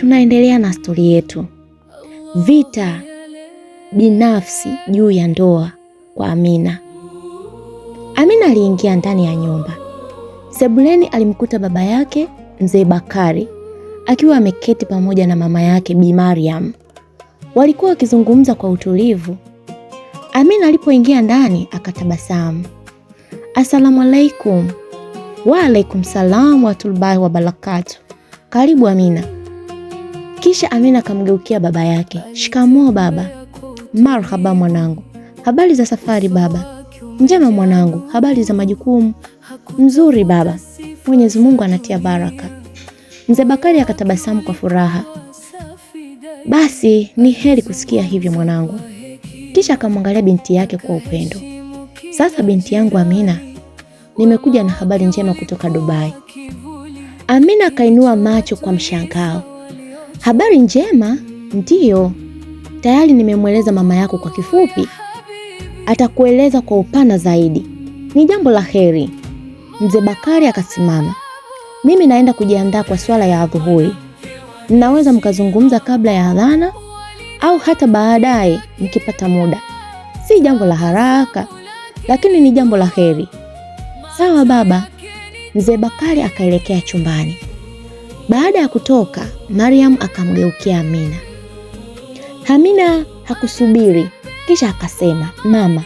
tunaendelea na stori yetu. Vita binafsi juu ya ndoa kwa Amina. Amina aliingia ndani ya nyumba. Sebuleni alimkuta baba yake Mzee Bakari akiwa ameketi pamoja na mama yake Bi Mariam. Walikuwa wakizungumza kwa utulivu. Amina alipoingia ndani akatabasamu. Asalamu alaikum. Wa alaikum salam wa rahmatullahi wa barakatuh. Karibu Amina. Kisha Amina akamgeukia baba yake. Shikamoo baba. Marhaba mwanangu. Habari za safari baba? Njema mwanangu. Habari za majukumu? Mzuri baba. Mwenyezi Mungu anatia baraka. Mzee Bakari akatabasamu kwa furaha. Basi ni heri kusikia hivyo mwanangu. Kisha akamwangalia binti yake kwa upendo. Sasa binti yangu Amina, nimekuja na habari njema kutoka Dubai. Amina akainua macho kwa mshangao. Habari njema? Ndiyo. Tayari nimemweleza mama yako kwa kifupi. Atakueleza kwa upana zaidi. Ni jambo la heri. Mzee Bakari akasimama. Mimi naenda kujiandaa kwa swala ya adhuhuri. Mnaweza mkazungumza kabla ya adhana au hata baadaye mkipata muda. Si jambo la haraka, lakini ni jambo la heri. Sawa baba. Mzee Bakari akaelekea chumbani. Baada ya kutoka, Mariam akamgeukia Amina. Amina hakusubiri, kisha akasema, "Mama,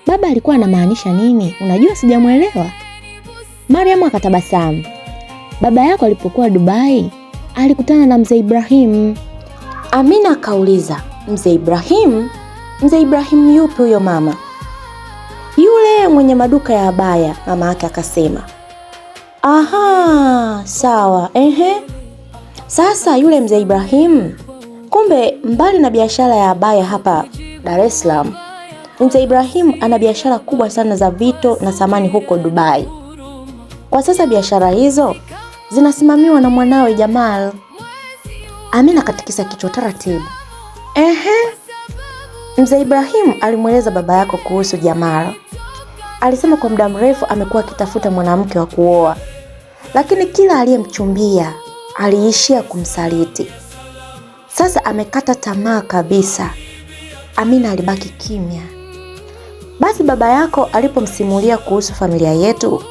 baba alikuwa anamaanisha nini? Unajua sijamuelewa." Mariam akatabasamu. Baba yako alipokuwa Dubai, alikutana na Mzee Ibrahim. Amina akauliza, Mzee Ibrahim? Mzee Ibrahim yupi huyo mama? Yule mwenye maduka ya abaya, mama yake akasema. Aha, sawa, Sasa yule Mzee Ibrahim, kumbe mbali na biashara ya abaya hapa Dar es Salaam, Mzee Ibrahim ana biashara kubwa sana za vito na samani huko Dubai. Kwa sasa biashara hizo zinasimamiwa na mwanawe Jamal. Amina katikisa kichwa taratibu. Mzee Ibrahim alimweleza baba yako kuhusu Jamal. Alisema kwa muda mrefu amekuwa akitafuta mwanamke wa kuoa, lakini kila aliyemchumbia aliishia kumsaliti. Sasa amekata tamaa kabisa. Amina alibaki kimya. Basi baba yako alipomsimulia kuhusu familia yetu,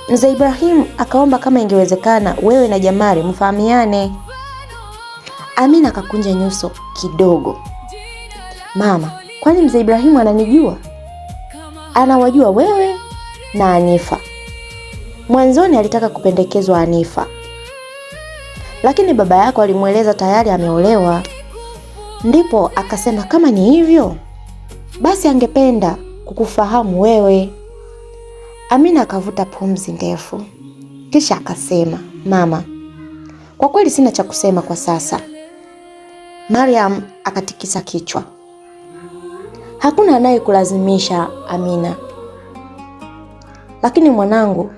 Mzee Ibrahim akaomba kama ingewezekana wewe na Jamali mfahamiane. Amina akakunja nyuso kidogo. Mama, kwani Mzee Ibrahim ananijua? Anawajua wewe na Anifa. Mwanzoni alitaka kupendekezwa Anifa, lakini baba yako alimweleza tayari ameolewa. Ndipo akasema kama ni hivyo, basi angependa kukufahamu wewe. Amina akavuta pumzi ndefu. Kisha akasema, Mama, kwa kweli sina cha kusema kwa sasa. Mariam akatikisa kichwa. Hakuna anayekulazimisha Amina. Lakini mwanangu,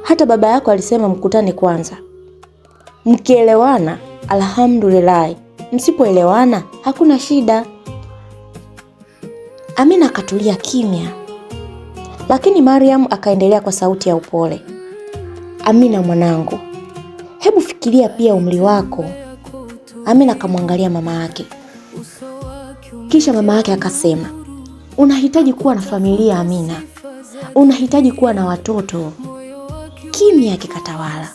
hata baba yako alisema mkutane kwanza. Mkielewana, alhamdulillah. Msipoelewana, hakuna shida. Amina akatulia kimya. Lakini Mariam akaendelea kwa sauti ya upole. Amina mwanangu, hebu fikiria pia umri wako. Amina akamwangalia mama yake. Kisha mama yake akasema, unahitaji kuwa na familia Amina. Unahitaji kuwa na watoto. Kimya kikatawala.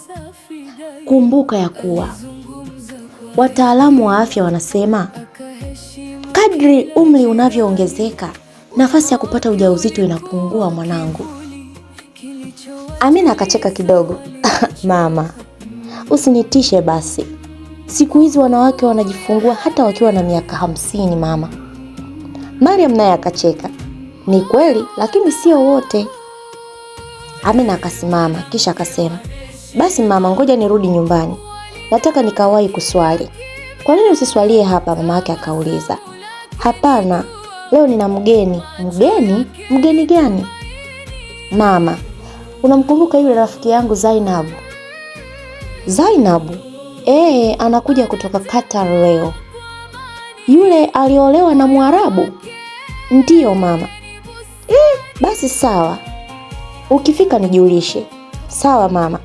Kumbuka ya kuwa wataalamu wa afya wanasema kadri umri unavyoongezeka, nafasi ya kupata ujauzito inapungua mwanangu. Amina akacheka kidogo. Mama, usinitishe basi. Siku hizi wanawake wanajifungua hata wakiwa na miaka 50 mama. Mariam naye akacheka. Ni kweli, lakini sio wote. Amina akasimama kisha akasema, basi mama, ngoja nirudi nyumbani. Nataka nikawahi kuswali. Kwa nini usiswalie hapa? Mama yake akauliza. Hapana, leo nina mgeni. Mgeni? Mgeni gani? Mama, unamkumbuka yule rafiki yangu Zainabu? Zainabu? Anakuja kutoka Qatar leo. Yule aliolewa na Mwarabu? Ndiyo mama. Basi sawa. Ukifika nijulishe. Sawa mama.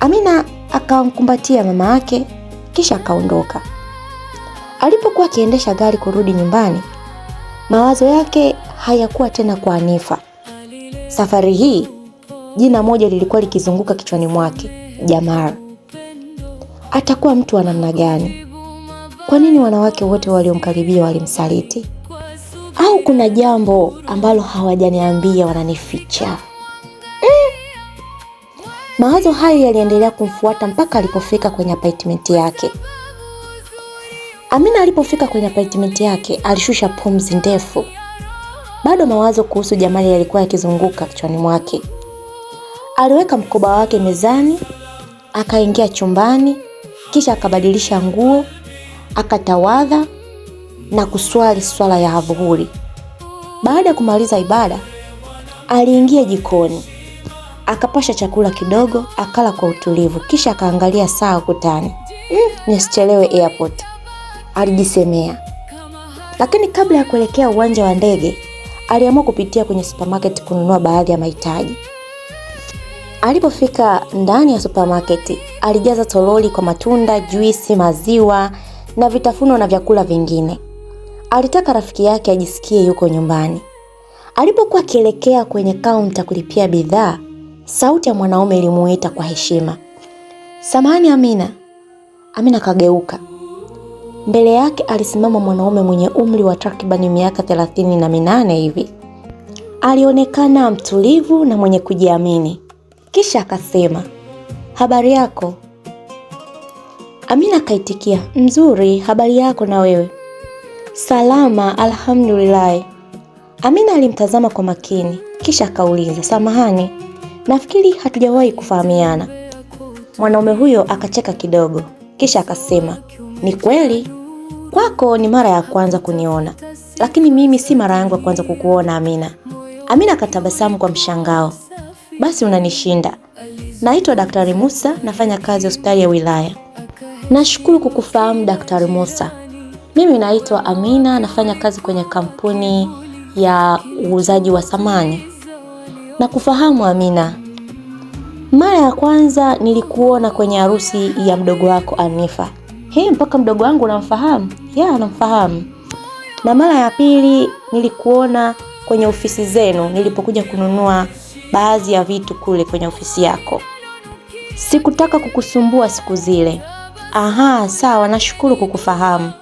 Amina akamkumbatia mama yake kisha akaondoka. Alipokuwa akiendesha gari kurudi nyumbani, mawazo yake hayakuwa tena kwa Hanifa. Safari hii jina moja lilikuwa likizunguka kichwani mwake, Jamal. Atakuwa mtu wa namna gani? Kwa nini wanawake wote waliomkaribia walimsaliti? Au kuna jambo ambalo hawajaniambia wananificha? Mawazo hayo yaliendelea kumfuata mpaka alipofika kwenye apartment yake. Amina alipofika kwenye apartment yake alishusha pumzi ndefu. Bado mawazo kuhusu Jamali yalikuwa yakizunguka kichwani mwake. Aliweka mkoba wake mezani, akaingia chumbani, kisha akabadilisha nguo, akatawadha na kuswali swala ya adhuhuri. Baada ya kumaliza ibada, aliingia jikoni. Akapasha chakula kidogo, akala kwa utulivu, kisha akaangalia saa ukutani. Nisichelewe airport, alijisemea. Lakini kabla ya kuelekea uwanja wa ndege, aliamua kupitia kwenye supermarket kununua baadhi ya mahitaji. Alipofika ndani ya supermarket, alijaza toroli kwa matunda, juisi, maziwa na vitafuno na vyakula vingine. Alitaka rafiki yake ajisikie yuko nyumbani. Alipokuwa akielekea kwenye kaunta kulipia bidhaa, sauti ya mwanaume ilimuita kwa heshima. "Samahani Amina." Amina kageuka. Mbele yake alisimama mwanaume mwenye umri wa takriban miaka 38 hivi. Alionekana mtulivu na mwenye kujiamini. Kisha akasema, "Habari yako?" Amina kaitikia, "Nzuri, habari yako na wewe?" "Salama, alhamdulillah." Amina alimtazama kwa makini, kisha akauliza, "Samahani, nafikiri hatujawahi kufahamiana." Mwanaume huyo akacheka kidogo, kisha akasema, "Ni kweli, kwako ni mara ya kwanza kuniona, lakini mimi si mara yangu ya kwanza kukuona Amina." Amina akatabasamu kwa mshangao. "Basi unanishinda. Naitwa Daktari Musa, nafanya kazi hospitali ya wilaya." "Nashukuru kukufahamu Daktari Musa. Mimi naitwa Amina, nafanya kazi kwenye kampuni ya uuzaji wa samani." "Nakufahamu Amina. Mara ya kwanza nilikuona kwenye harusi ya mdogo wako Hanifa." Mpaka mdogo wangu unamfahamu?" "Ya, namfahamu." "Na mara ya pili nilikuona kwenye ofisi zenu nilipokuja kununua baadhi ya vitu kule kwenye ofisi yako. Sikutaka kukusumbua siku zile." "Aha, sawa, nashukuru kukufahamu."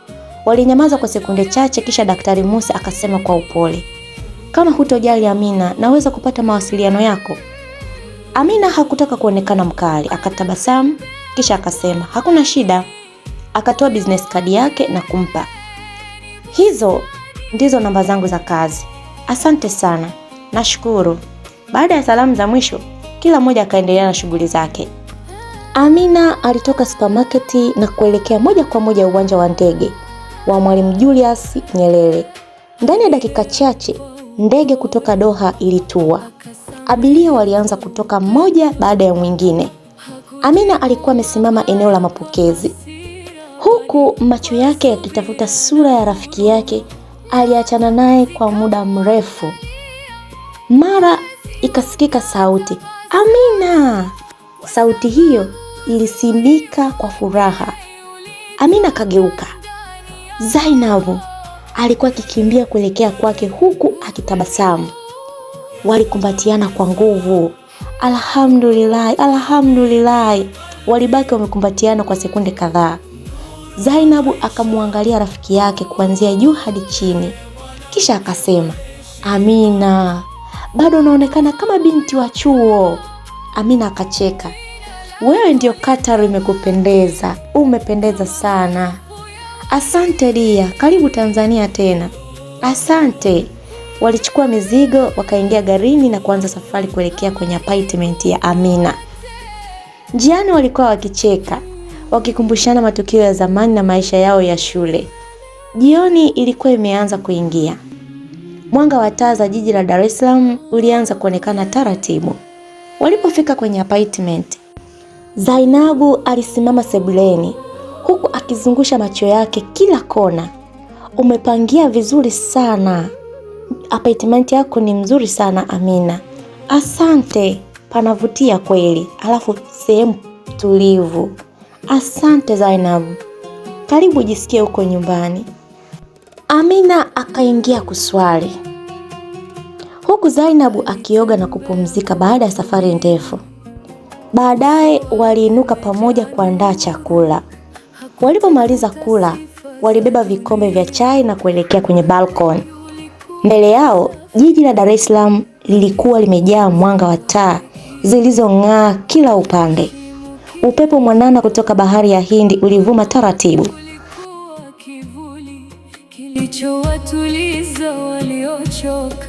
Walinyamaza kwa sekunde chache, kisha Daktari Musa akasema kwa upole, "Kama hutojali Amina, naweza kupata mawasiliano yako?" Amina hakutaka kuonekana mkali, akatabasamu, kisha akasema, "Hakuna shida." Akatoa business card yake na kumpa. "Hizo ndizo namba zangu za kazi. Asante sana." "Nashukuru." Baada ya salamu za mwisho, kila mmoja akaendelea na shughuli zake. Amina alitoka supermarket na kuelekea moja kwa moja uwanja wa ndege wa Mwalimu Julius Nyerere. Ndani ya dakika chache, ndege kutoka Doha ilitua. Abiria walianza kutoka mmoja baada ya mwingine. Amina alikuwa amesimama eneo la mapokezi, huku macho yake yakitafuta sura ya rafiki yake aliachana naye kwa muda mrefu. Mara ikasikika sauti, "Amina!" Sauti hiyo ilisimika kwa furaha. Amina kageuka. Zainabu alikuwa akikimbia kuelekea kwake huku akitabasamu. Walikumbatiana kwa nguvu. "Alhamdulillah, alhamdulillah." Walibaki wamekumbatiana kwa sekunde kadhaa. Zainabu akamwangalia rafiki yake kuanzia juu hadi chini. Kisha akasema, "Amina, bado unaonekana kama binti wa chuo." Amina akacheka. "Wewe ndio Qatar, imekupendeza. Umependeza sana." "Asante Dia, karibu Tanzania tena." "Asante." Walichukua mizigo, wakaingia garini na kuanza safari kuelekea kwenye apartment ya Amina. Njiani walikuwa wakicheka, wakikumbushana matukio ya zamani na maisha yao ya shule. Jioni ilikuwa imeanza kuingia. Mwanga wa taa za jiji la Dar es Salaam ulianza kuonekana taratibu. Walipofika kwenye apartment, Zainabu alisimama sebuleni huku akizungusha macho yake kila kona. "Umepangia vizuri sana. Apartment yako ni mzuri sana Amina." "Asante, panavutia kweli. Alafu sehemu tulivu." Asante Zainab, karibu jisikie huko nyumbani. Amina akaingia kuswali, huku Zainabu akioga na kupumzika baada ya safari ndefu. Baadaye waliinuka pamoja kuandaa chakula. Walipomaliza kula, walibeba vikombe vya chai na kuelekea kwenye balkoni. Mbele yao, jiji la Dar es Salaam lilikuwa limejaa mwanga wa taa zilizong'aa kila upande. Upepo mwanana kutoka bahari ya Hindi ulivuma taratibu. Kilichowatuliza waliochoka.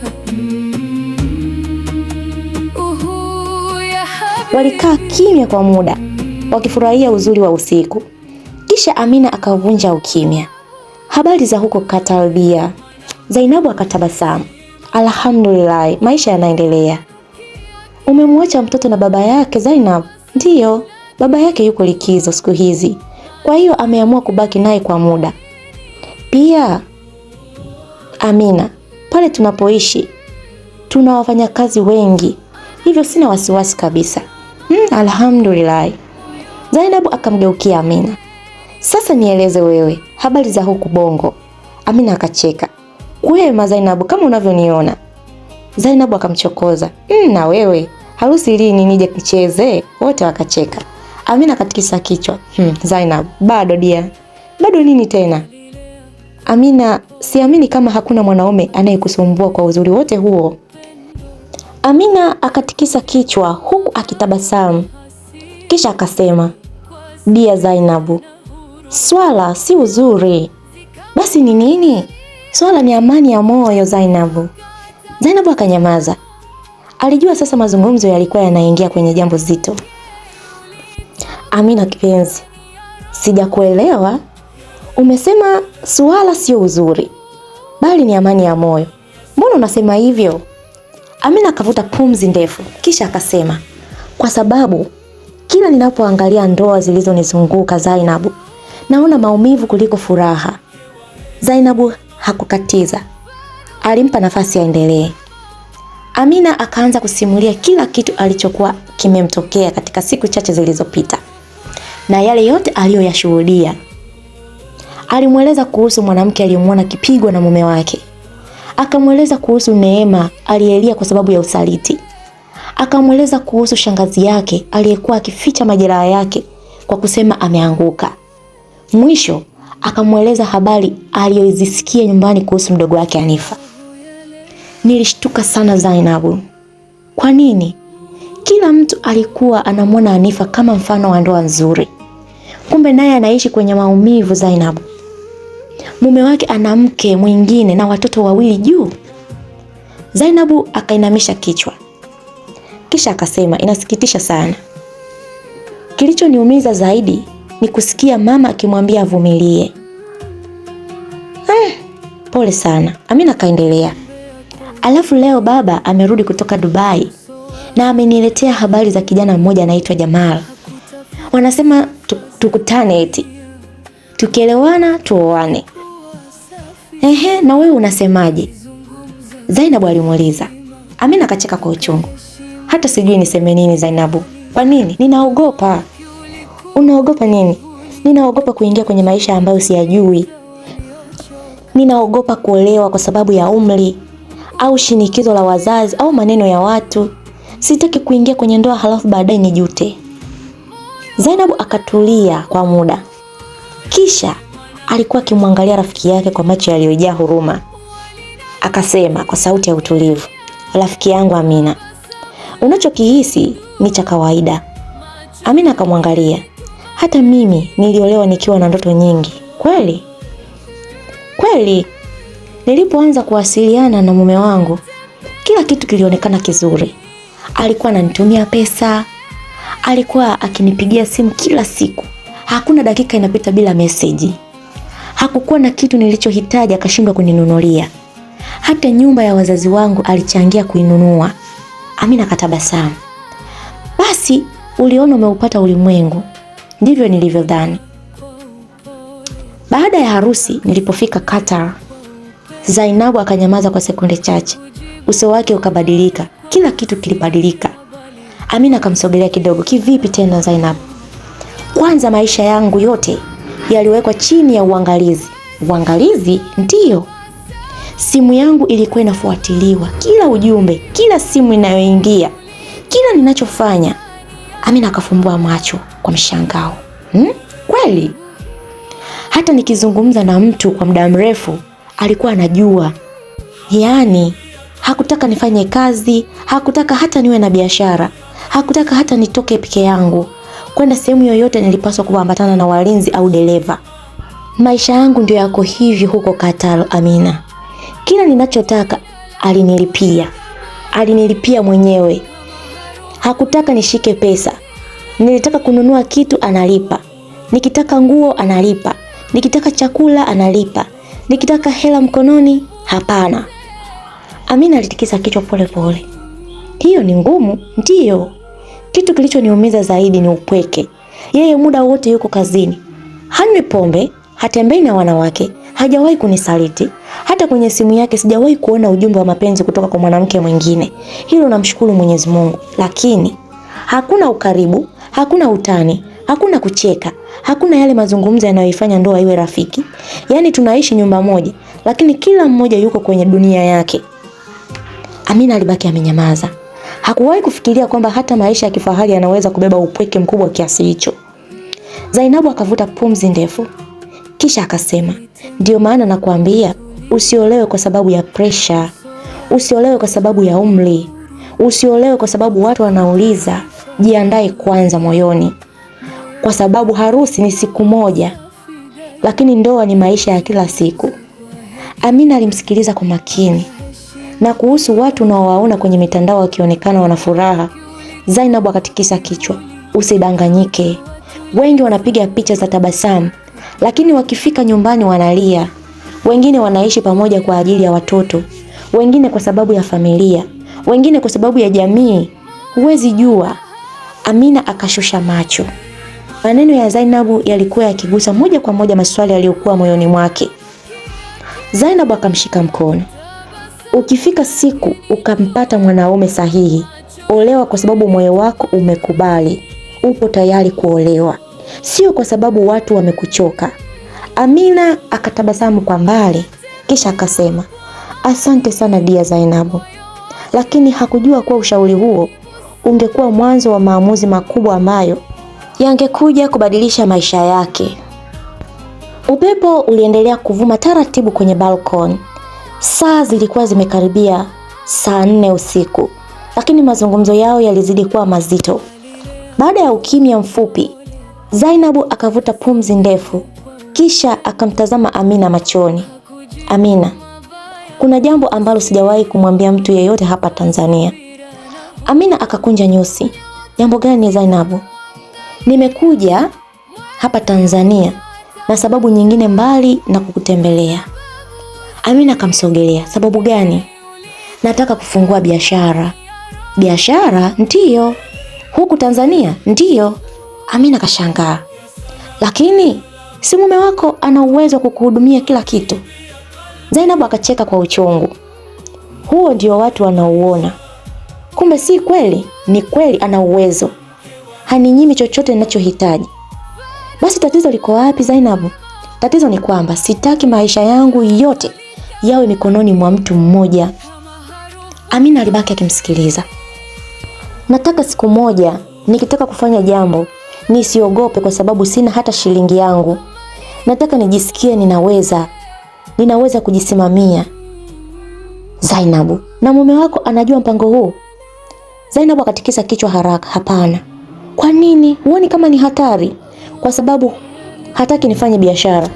Walikaa kimya kwa muda, wakifurahia uzuri wa usiku. Kisha Amina akavunja ukimya. Habari za huko Katalbia? Zainabu akatabasamu. Alhamdulillah, maisha yanaendelea. Umemwacha mtoto na baba yake Zainab? Ndiyo, baba yake yuko likizo siku hizi, kwa hiyo ameamua kubaki naye kwa muda. Pia Amina, pale tunapoishi tuna wafanyakazi wengi, hivyo sina wasiwasi kabisa. Alhamdulillah. Zainabu akamgeukia Amina. Sasa nieleze wewe, habari za huku Bongo? Amina akacheka. Kwema Zainabu, kama unavyoniona. Zainabu akamchokoza. Na wewe, harusi lini nije nicheze? Wote wakacheka. Amina akatikisa kichwa. Zainabu, bado dia. Bado nini tena? Amina, siamini kama hakuna mwanaume anayekusumbua kwa uzuri wote huo. Amina akatikisa kichwa huku akitabasamu. Kisha akasema, dia Zainabu, swala si uzuri. Basi ni nini? Swala ni amani ya moyo Zainabu. Zainabu akanyamaza. Alijua sasa mazungumzo yalikuwa yanaingia kwenye jambo zito. Amina kipenzi, sijakuelewa. Umesema swala sio uzuri, bali ni amani ya moyo. Mbona unasema hivyo? Amina akavuta pumzi ndefu, kisha akasema, kwa sababu kila ninapoangalia ndoa zilizonizunguka Zainabu, naona maumivu kuliko furaha. Zainabu hakukatiza. Alimpa nafasi aendelee. Amina akaanza kusimulia kila kitu alichokuwa kimemtokea katika siku chache zilizopita na yale yote aliyoyashuhudia. Alimweleza kuhusu mwanamke aliyemwona kipigwa na mume wake. Akamweleza kuhusu Neema aliyelia kwa sababu ya usaliti. Akamweleza kuhusu shangazi yake aliyekuwa akificha majeraha yake kwa kusema ameanguka. Mwisho akamweleza habari aliyozisikia nyumbani kuhusu mdogo wake Hanifa. Nilishtuka sana Zainabu. Kwa nini? Kila mtu alikuwa anamwona Hanifa kama mfano wa ndoa nzuri. Kumbe naye anaishi kwenye maumivu Zainabu. Mume wake ana mke mwingine na watoto wawili juu. Zainabu akainamisha kichwa. Kisha akasema, inasikitisha sana. Kilichoniumiza zaidi ni kusikia mama akimwambia avumilie. Pole sana. Amina kaendelea. Alafu leo baba amerudi kutoka Dubai na ameniletea habari za kijana mmoja anaitwa Jamal. Wanasema tukutane eti. Tukielewana tuoane. Na wewe unasemaje? Zainabu alimuuliza. Amina akacheka kwa uchungu. Hata sijui niseme nini Zainabu. Kwa nini? Ninaogopa. Unaogopa nini? Ninaogopa kuingia kwenye maisha ambayo siyajui. Ninaogopa kuolewa kwa sababu ya umri au shinikizo la wazazi au maneno ya watu. Sitaki kuingia kwenye ndoa halafu baadaye nijute. Zainabu akatulia kwa muda. Kisha alikuwa akimwangalia rafiki yake kwa macho yaliyojaa huruma. Akasema kwa sauti ya utulivu, rafiki yangu Amina, unachokihisi ni cha kawaida. Amina akamwangalia. Hata mimi niliolewa nikiwa na ndoto nyingi. Kweli? Kweli. Nilipoanza kuwasiliana na mume wangu, kila kitu kilionekana kizuri. Alikuwa ananitumia pesa. Alikuwa akinipigia simu kila siku. Hakuna dakika inapita bila meseji. Hakukuwa na kitu nilichohitaji akashindwa kuninunulia. Hata nyumba ya wazazi wangu alichangia kuinunua. Amina akatabasamu. Basi uliona umeupata ulimwengu. Ndivyo nilivyodhani. Baada ya harusi nilipofika Qatar, Zainabu akanyamaza kwa sekunde chache. Uso wake ukabadilika. Kila kitu kilibadilika. Amina akamsogelea kidogo. Kivipi tena Zainabu? Kwanza maisha yangu yote yaliwekwa chini ya uangalizi. Uangalizi? Ndiyo. Simu yangu ilikuwa inafuatiliwa, kila ujumbe, kila simu inayoingia, kila ninachofanya. Amina akafumbua macho kwa mshangao. Kweli? Hata nikizungumza na mtu kwa muda mrefu alikuwa anajua. Yaani hakutaka nifanye kazi, hakutaka hata niwe na biashara, hakutaka hata nitoke peke yangu. Kwenda sehemu yoyote nilipaswa kuambatana na walinzi au dereva. Maisha yangu ndio yako hivi huko Qatar, Amina. Kila ninachotaka alinilipia. Alinilipia mwenyewe. Hakutaka nishike pesa. Nilitaka kununua kitu analipa. Nikitaka nguo analipa. Nikitaka chakula analipa. Nikitaka hela mkononi, hapana. Amina alitikisa kichwa pole pole. Hiyo ni ngumu? Ndiyo. Kitu kilichoniumiza zaidi ni upweke. Yeye muda wote yuko kazini. Hanywi pombe, hatembei na wanawake, hajawahi kunisaliti. Hata kwenye simu yake sijawahi kuona ujumbe wa mapenzi kutoka kwa mwanamke mwingine. Hilo namshukuru Mwenyezi Mungu. Lakini hakuna ukaribu, hakuna utani, hakuna kucheka, hakuna yale mazungumzo yanayoifanya ndoa iwe rafiki. Yaani tunaishi nyumba moja, lakini kila mmoja yuko kwenye dunia yake. Amina alibaki amenyamaza. Hakuwahi kufikiria kwamba hata maisha ya kifahari yanaweza kubeba upweke mkubwa kiasi hicho. Zainabu akavuta pumzi ndefu, kisha akasema, "Ndio maana nakwambia usiolewe kwa sababu ya pressure, usiolewe kwa sababu ya umri, usiolewe kwa sababu watu wanauliza. Jiandae kwanza moyoni, kwa sababu harusi ni siku moja, lakini ndoa ni maisha ya kila siku." Amina alimsikiliza kwa makini. Na kuhusu watu unaowaona kwenye mitandao wakionekana wana furaha, Zainabu akatikisa kichwa. Usidanganyike. Wengi wanapiga picha za tabasamu, lakini wakifika nyumbani wanalia. Wengine wanaishi pamoja kwa ajili ya watoto, wengine kwa sababu ya familia, wengine kwa sababu ya jamii. Huwezi jua. Amina akashusha macho. Maneno ya Zainabu yalikuwa yakigusa moja kwa moja maswali yaliyokuwa moyoni mwake. Zainabu akamshika mkono. Ukifika siku ukampata mwanaume sahihi, olewa kwa sababu moyo wako umekubali. Upo tayari kuolewa, sio kwa sababu watu wamekuchoka. Amina akatabasamu kwa mbali, kisha akasema, "Asante sana dia Zainabu." Lakini hakujua kuwa ushauri huo ungekuwa mwanzo wa maamuzi makubwa ambayo yangekuja kubadilisha maisha yake. Upepo uliendelea kuvuma taratibu kwenye balkoni. Saa zilikuwa zimekaribia saa 4 usiku, lakini mazungumzo yao yalizidi kuwa mazito. Baada ya ukimya mfupi, Zainabu akavuta pumzi ndefu, kisha akamtazama Amina machoni. "Amina, kuna jambo ambalo sijawahi kumwambia mtu yeyote hapa Tanzania." Amina akakunja nyusi. "Jambo gani Zainabu?" "Nimekuja hapa Tanzania na sababu nyingine mbali na kukutembelea." Amina akamsogelea. "Sababu gani?" "Nataka kufungua biashara." "Biashara?" "Ndiyo." "Huku Tanzania?" "Ndiyo." Amina kashangaa. "Lakini si mume wako ana uwezo wa kukuhudumia kila kitu?" Zainabu akacheka kwa uchungu. "Huo ndio watu wanauona. Kumbe si kweli." "Ni kweli ana uwezo. Haninyimi chochote ninachohitaji." "Basi tatizo liko wapi Zainabu?" "Tatizo ni kwamba sitaki maisha yangu yote yawe mikononi mwa mtu mmoja." Amina alibaki akimsikiliza. "Nataka siku moja nikitaka kufanya jambo nisiogope kwa sababu sina hata shilingi yangu. Nataka nijisikie ninaweza kujisimamia." "Zainabu, na mume wako anajua mpango huu?" Zainabu akatikisa kichwa haraka. "Hapana." "Kwa nini? Huoni kama ni hatari?" "Kwa sababu hataki nifanye biashara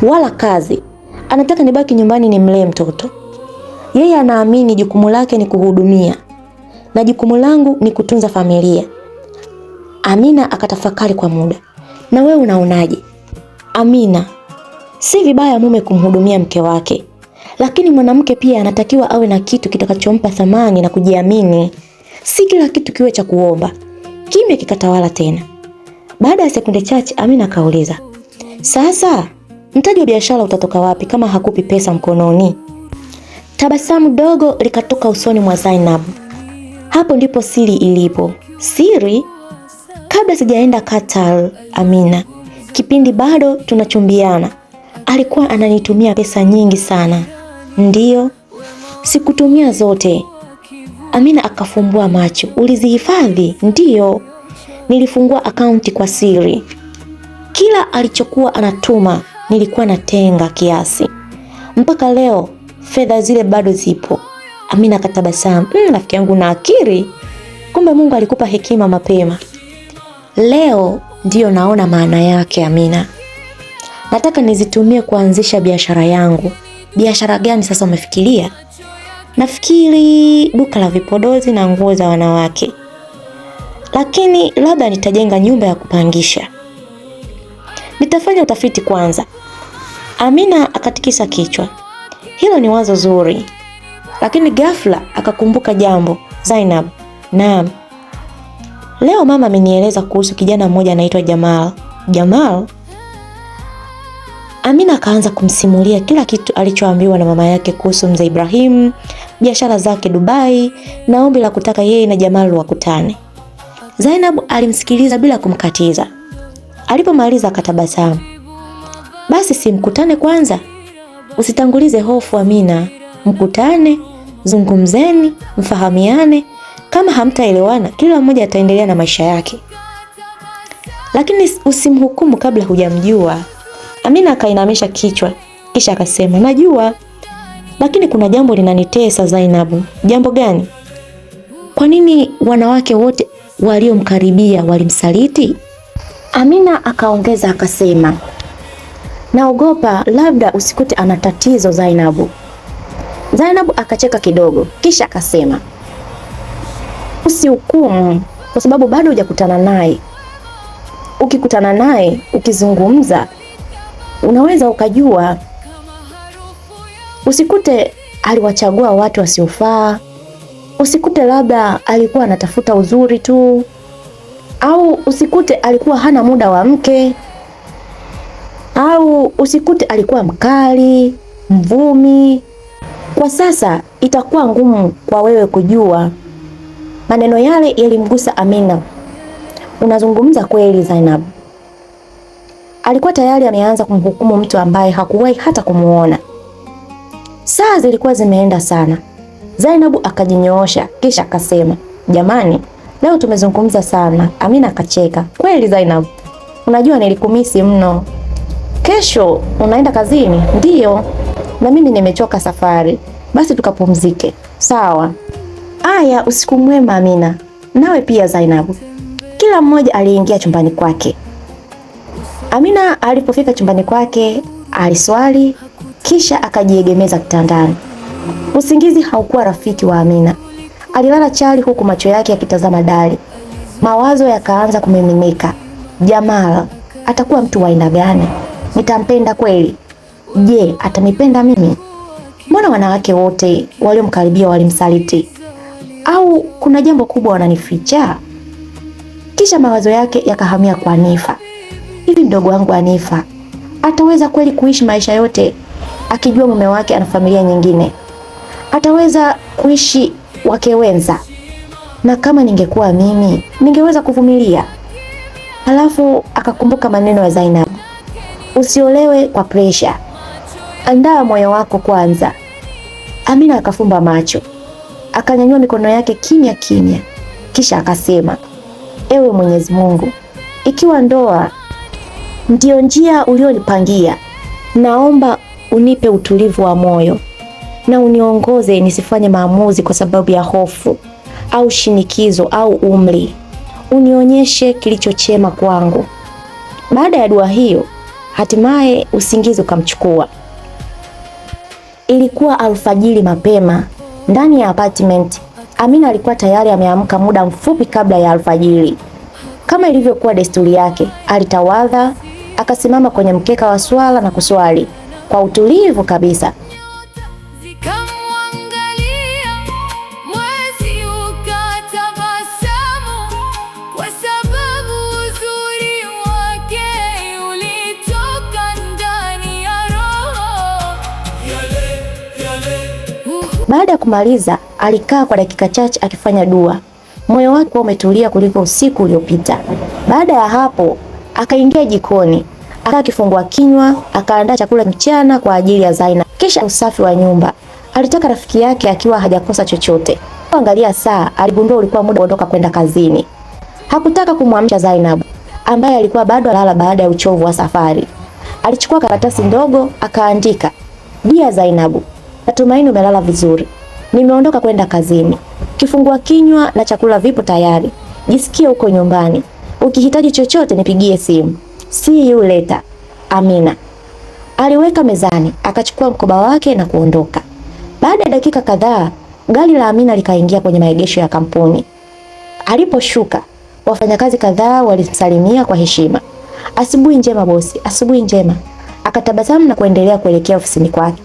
wala kazi. Anataka nibaki nyumbani nimlee mtoto. Yeye anaamini jukumu lake ni kuhudumia na jukumu langu ni kutunza familia." Amina akatafakari kwa muda. "Na wewe unaonaje?" "Amina, si vibaya mume kumhudumia mke wake, lakini mwanamke pia anatakiwa awe na kitu kitakachompa thamani na kujiamini. Si kila kitu kiwe cha kuomba." Kimya kikatawala tena. Baada ya sekunde chache Amina akauliza, "Sasa mtaji wa biashara utatoka wapi kama hakupi pesa mkononi?" Tabasamu dogo likatoka usoni mwa Zainabu. "Hapo ndipo siri ilipo." "Siri?" Kabla sijaenda Qatar, Amina, kipindi bado tunachumbiana, alikuwa ananitumia pesa nyingi sana. Ndiyo, sikutumia zote. Amina akafumbua macho. Ulizihifadhi? Ndiyo, nilifungua akaunti kwa siri. Kila alichokuwa anatuma nilikuwa natenga kiasi. Mpaka leo fedha zile bado zipo. Amina akatabasamu. Rafiki yangu na akili. Kumbe Mungu alikupa hekima mapema. Leo ndiyo naona maana yake, Amina. Nataka nizitumie kuanzisha biashara yangu. Biashara gani sasa umefikiria? Nafikiri duka la vipodozi na nguo za wanawake. Lakini labda nitajenga nyumba ya kupangisha. Nitafanya utafiti kwanza. Amina akatikisa kichwa. Hilo ni wazo zuri. Lakini ghafla akakumbuka jambo. Zainab, naam. Leo mama amenieleza kuhusu kijana mmoja anaitwa Jamal. Jamal? Amina akaanza kumsimulia kila kitu alichoambiwa na mama yake kuhusu mzee Ibrahim, biashara zake Dubai na ombi la kutaka yeye na Jamal wakutane. Zainab alimsikiliza bila kumkatiza. Alipomaliza akatabasamu. Basi si mkutane kwanza? Usitangulize hofu, Amina. Mkutane, zungumzeni, mfahamiane. Kama hamtaelewana, kila mmoja ataendelea na maisha yake. Lakini usimhukumu kabla hujamjua. Amina akainamisha kichwa, kisha akasema, najua, lakini kuna jambo linanitesa Zainabu. Jambo gani? Kwa nini wanawake wote waliomkaribia walimsaliti? Amina akaongeza akasema, naogopa labda usikute ana tatizo Zainabu. Zainabu akacheka kidogo, kisha akasema, usihukumu kwa sababu bado hujakutana naye. Ukikutana naye, ukizungumza, unaweza ukajua. Usikute aliwachagua watu wasiofaa. Usikute labda alikuwa anatafuta uzuri tu, au usikute alikuwa hana muda wa mke, au usikute alikuwa mkali, mvumi. Kwa sasa itakuwa ngumu kwa wewe kujua. Maneno yale yalimgusa Amina. Unazungumza kweli Zainab. Alikuwa tayari ameanza kumhukumu mtu ambaye hakuwahi hata kumuona. Saa zilikuwa zimeenda sana. Zainabu akajinyoosha kisha akasema, jamani, leo tumezungumza sana. Amina akacheka. Kweli Zainab, unajua nilikumisi mno. Kesho unaenda kazini? Ndiyo, na mimi nimechoka safari. Basi tukapumzike. Sawa. Aya, usiku mwema Amina. Nawe pia Zainabu. Kila mmoja aliingia chumbani kwake. Amina alipofika chumbani kwake, aliswali, kisha akajiegemeza kitandani. Usingizi haukuwa rafiki wa Amina. Alilala chali huku macho yake yakitazama dari. Mawazo yakaanza kumiminika. Jamal atakuwa mtu wa aina gani? Nitampenda kweli? Je, atanipenda mimi? Mbona wanawake wote waliomkaribia walimsaliti? Au kuna jambo kubwa wananificha? Kisha mawazo yake yakahamia kwa Hanifa. Hivi mdogo wangu Hanifa ataweza kweli kuishi maisha yote akijua mume wake ana familia nyingine? Ataweza kuishi wake wenza? Na kama ningekuwa mimi, ningeweza kuvumilia? Halafu akakumbuka maneno ya Zainab. Usiolewe kwa presha. Andaa moyo wako kwanza. Amina akafumba macho. Akanyanyua mikono yake kimya kimya. Kisha akasema, ewe Mwenyezi Mungu, ikiwa ndoa ndio njia ulionipangia, naomba unipe utulivu wa moyo na uniongoze nisifanye maamuzi kwa sababu ya hofu au shinikizo au umri. Unionyeshe kilicho chema kwangu. Baada ya dua hiyo, hatimaye usingizi ukamchukua. Ilikuwa alfajiri mapema. Ndani ya apartment, Amina alikuwa tayari ameamka muda mfupi kabla ya alfajiri. Kama ilivyokuwa desturi yake, alitawadha, akasimama kwenye mkeka wa swala na kuswali kwa utulivu kabisa. Baada ya kumaliza, alikaa kwa dakika chache akifanya dua. moyo wake umetulia kuliko usiku uliopita. Baada ya hapo, akaingia jikoni, akakifungua kinywa, akaandaa chakula mchana kwa ajili ya Zainab. Kisha usafi wa nyumba. Alitaka rafiki yake akiwa hajakosa chochote. Angalia saa, aligundua ulikuwa muda kuondoka kwenda kazini. Hakutaka kumwamsha Zainab ambaye alikuwa bado analala baada ya uchovu wa safari. Alichukua karatasi ndogo akaandika, "Dia Zainab, natumaini umelala vizuri. Nimeondoka kwenda kazini. Kifungua kinywa na chakula vipo tayari. Jisikie uko nyumbani. Ukihitaji chochote nipigie simu. See you later. Amina." Aliweka mezani, akachukua mkoba wake na kuondoka. Baada ya dakika kadhaa, gari la Amina likaingia kwenye maegesho ya kampuni. Aliposhuka, wafanyakazi kadhaa walimsalimia kwa heshima. "Asubuhi njema bosi, asubuhi njema." Akatabasamu na kuendelea kuelekea ofisini kwake.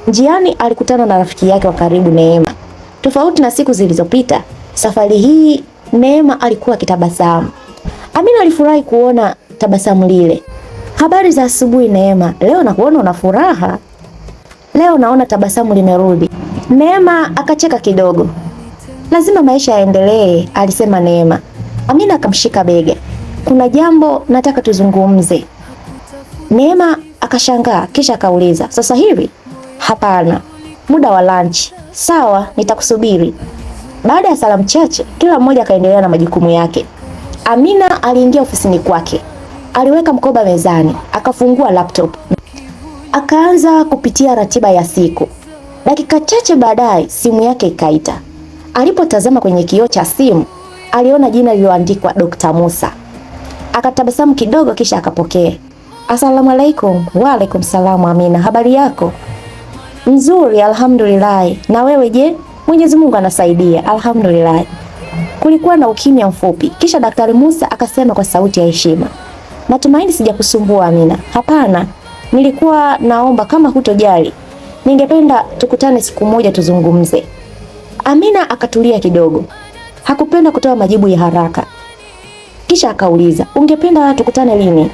Njiani alikutana na rafiki yake wa karibu Neema. Tofauti na siku zilizopita, safari hii Neema alikuwa akitabasamu. Amina alifurahi kuona tabasamu lile. "Habari za asubuhi Neema, leo nakuona una furaha." "Leo naona tabasamu limerudi." Neema akacheka kidogo. "Lazima maisha yaendelee," alisema Neema. Amina akamshika bega. "Kuna jambo nataka tuzungumze." Neema akashangaa kisha akauliza, "Sasa hivi?" "Hapana, muda wa lunch." "Sawa, nitakusubiri." Baada ya salamu chache, kila mmoja akaendelea na majukumu yake. Amina aliingia ofisini kwake. Aliweka mkoba mezani, akafungua laptop. Akaanza kupitia ratiba ya siku. Dakika chache baadaye, simu yake ikaita. Alipotazama kwenye kioo cha simu, aliona jina lililoandikwa Dr. Musa. Akatabasamu kidogo kisha akapokea. "Asalamu alaikum." "Wa alaikum salamu Amina, habari yako?" "Nzuri, alhamdulillah. Na wewe je?" "Mwenyezi Mungu anasaidia, alhamdulillah." Kulikuwa na ukimya mfupi, kisha Daktari Musa akasema kwa sauti ya heshima, "Natumaini sijakusumbua Amina." "Hapana, nilikuwa naomba kama hutojali, ningependa tukutane siku moja tuzungumze." Amina akatulia kidogo. Hakupenda kutoa majibu ya haraka. Kisha akauliza, "Ungependa tukutane lini?"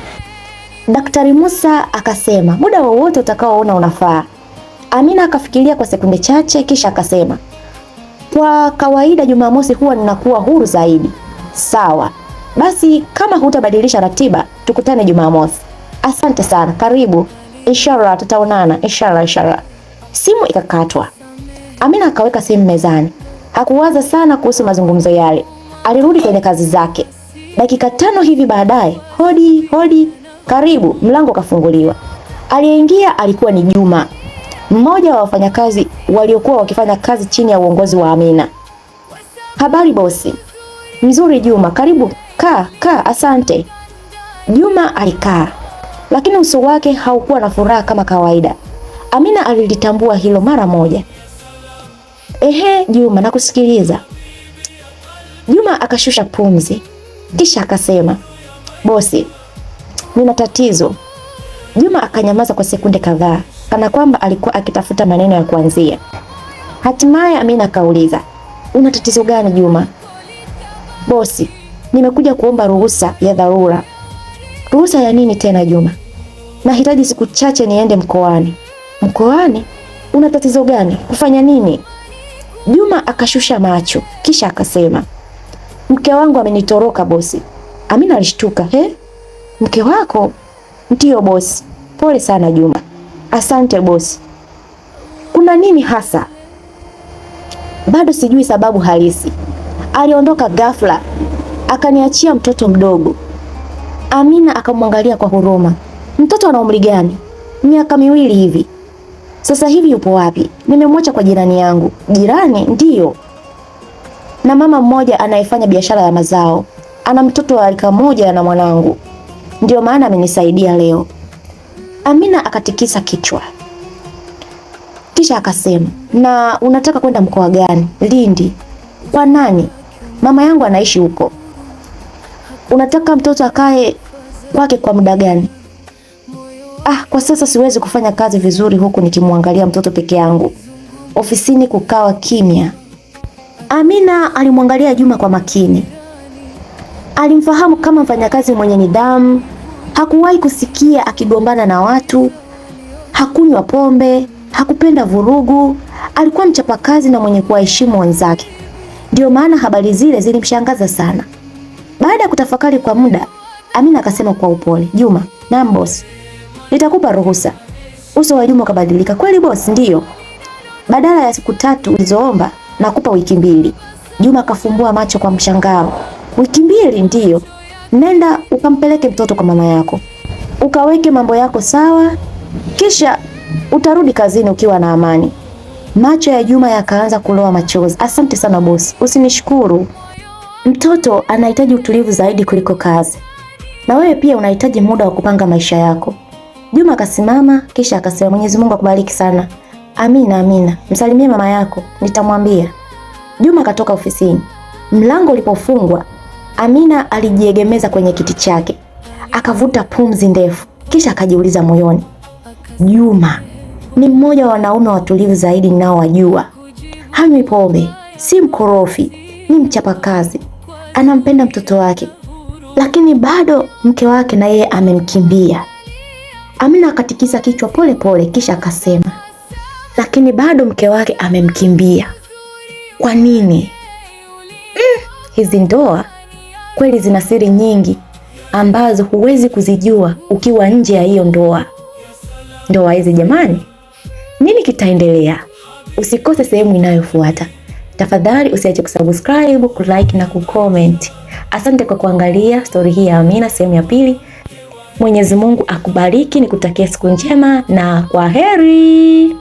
Daktari Musa akasema, "Muda wowote utakaoona unafaa." Amina akafikiria kwa sekunde chache kisha akasema, "Kwa kawaida Jumamosi huwa ninakuwa huru zaidi." "Sawa. Basi kama hutabadilisha ratiba, tukutane Jumamosi." "Asante sana, karibu. Inshallah tutaonana, inshallah." Simu ikakatwa. Amina akaweka simu mezani. Hakuwaza sana kuhusu mazungumzo yale. Alirudi kwenye kazi zake. Dakika 5 hivi baadaye, hodi hodi, "Karibu." Mlango kafunguliwa. Aliyeingia alikuwa ni Juma, mmoja wa wafanyakazi waliokuwa wakifanya kazi chini ya uongozi wa Amina. "Habari bosi." "Mzuri Juma, karibu. Kaa, asante." Juma alikaa, lakini uso wake haukuwa na furaha kama kawaida. Amina alilitambua hilo mara moja. "Ehe Juma, nakusikiliza." Juma akashusha pumzi, kisha akasema, "Bosi, nina tatizo." Juma akanyamaza kwa sekunde kadhaa, kana kwamba alikuwa akitafuta maneno ya kuanzia. Hatimaye Amina akauliza, "Una tatizo gani Juma?" "Bosi, nimekuja kuomba ruhusa ya dharura." "Ruhusa ya nini tena Juma?" "Nahitaji siku chache niende mkoani." "Mkoani? Una tatizo gani? Kufanya nini?" Juma akashusha macho, kisha akasema, "Mke wangu amenitoroka bosi." Amina alishtuka. "He? Mke wako?" "Ndiyo bosi." "Pole sana Juma." "Asante bosi." "Kuna nini hasa?" "Bado sijui sababu halisi. Aliondoka ghafla, akaniachia mtoto mdogo." Amina akamwangalia kwa huruma. "Mtoto ana umri gani?" "Miaka 2 hivi." "Sasa hivi yupo wapi?" "Nimemwacha kwa jirani yangu." "Jirani?" "Ndiyo. Na mama mmoja anayefanya biashara ya mazao. Ana mtoto wa rika moja na mwanangu. Ndio maana amenisaidia leo." Amina akatikisa kichwa. Kisha akasema, "Na unataka kwenda mkoa gani?" "Lindi." "Kwa nani?" "Mama yangu anaishi huko." "Unataka mtoto akae kwake kwa muda gani?" Kwa sasa siwezi kufanya kazi vizuri huku nikimwangalia mtoto peke yangu." Ofisini kukawa kimya. Amina alimwangalia Juma kwa makini. Alimfahamu kama mfanyakazi mwenye nidhamu. Hakuwahi kusikia akigombana na watu. Hakunywa pombe, hakupenda vurugu. Alikuwa mchapakazi na mwenye kuwaheshimu wenzake. Ndio maana habari zile zilimshangaza sana. Baada ya kutafakari kwa muda, Amina akasema kwa upole, Juma, naam boss, nitakupa ruhusa. Uso wa Juma ukabadilika. Kweli boss? Ndiyo. Badala ya siku 3 ulizoomba nakupa wiki 2. Juma akafumbua macho kwa mshangao. Wiki 2? Ndiyo. Nenda ukampeleke mtoto kwa mama yako, ukaweke mambo yako sawa, kisha utarudi kazini ukiwa na amani. Macho ya Juma yakaanza kuloa machozi. Asante sana boss, usinishukuru. Mtoto anahitaji utulivu zaidi kuliko kazi, na wewe pia unahitaji muda wa kupanga maisha yako. Juma akasimama kisha akasema, Mwenyezi Mungu akubariki sana. Amina, amina. Msalimie mama yako, nitamwambia. Juma akatoka ofisini. Mlango ulipofungwa, Amina alijiegemeza kwenye kiti chake, akavuta pumzi ndefu, kisha akajiuliza moyoni, Juma ni mmoja wa wanaume watulivu zaidi ninaowajua. Hanywi pombe, si mkorofi, ni mchapakazi, anampenda mtoto wake, lakini bado mke wake na yeye amemkimbia. Amina akatikisa kichwa pole pole, kisha akasema, lakini bado mke wake amemkimbia. Kwa nini? Hizi ndoa kweli zina siri nyingi ambazo huwezi kuzijua ukiwa nje ya hiyo ndoa. Ndoa hizi jamani, nini kitaendelea? Usikose sehemu inayofuata. Tafadhali usiache kusubscribe, kulike na kucomment. Asante kwa kuangalia story hii ya Amina sehemu ya pili. Mwenyezi Mungu akubariki, nikutakia siku njema na kwaheri.